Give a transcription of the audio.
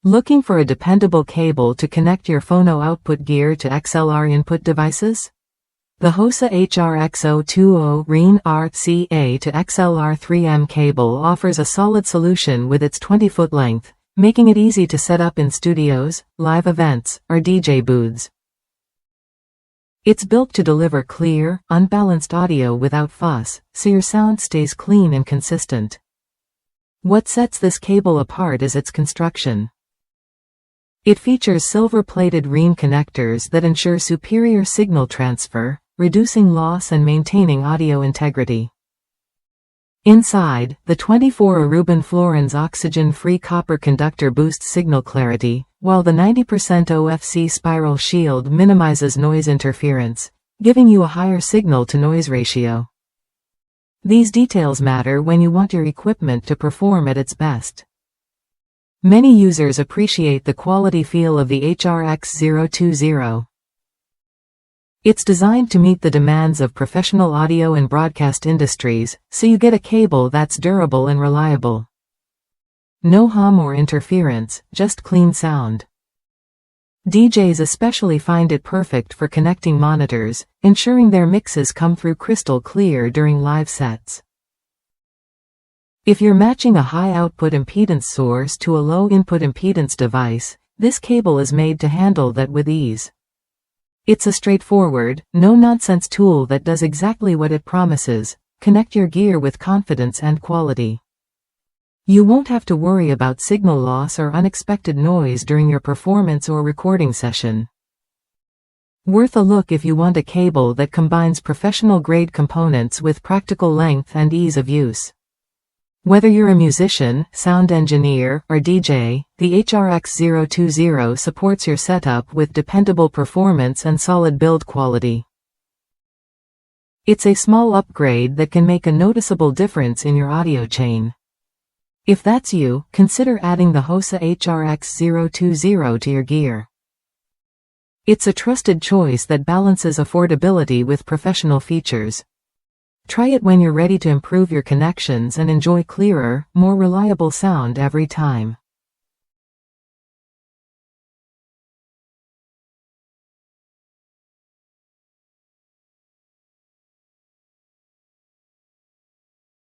Looking for a dependable cable to connect your phono output gear to XLR input devices? The Hosa HRX-020 REAN RCA to XLR 3M cable offers a solid solution with its 20-foot length, making it easy to set up in studios, live events, or DJ booths. It's built to deliver clear, unbalanced audio without fuss, so your sound stays clean and consistent. What sets this cable apart is its construction. It features silver-plated REAN connectors that ensure superior signal transfer, reducing loss and maintaining audio integrity. Inside, the 24 Aruban fluorines oxygen-free copper conductor boosts signal clarity, while the 90% OFC spiral shield minimizes noise interference, giving you a higher signal-to-noise ratio. These details matter when you want your equipment to perform at its best. Many users appreciate the quality feel of the HRX-020. It's designed to meet the demands of professional audio and broadcast industries, so you get a cable that's durable and reliable. No hum or interference, just clean sound. DJs especially find it perfect for connecting monitors, ensuring their mixes come through crystal clear during live sets. If you're matching a high output impedance source to a low input impedance device, this cable is made to handle that with ease. It's a straightforward, no-nonsense tool that does exactly what it promises: connect your gear with confidence and quality. You won't have to worry about signal loss or unexpected noise during your performance or recording session. Worth a look if you want a cable that combines professional-grade components with practical length and ease of use. Whether you're a musician, sound engineer, or DJ, the HRX-020 supports your setup with dependable performance and solid build quality. It's a small upgrade that can make a noticeable difference in your audio chain. If that's you, consider adding the Hosa HRX-020 to your gear. It's a trusted choice that balances affordability with professional features. Try it when you're ready to improve your connections and enjoy clearer, more reliable sound every time.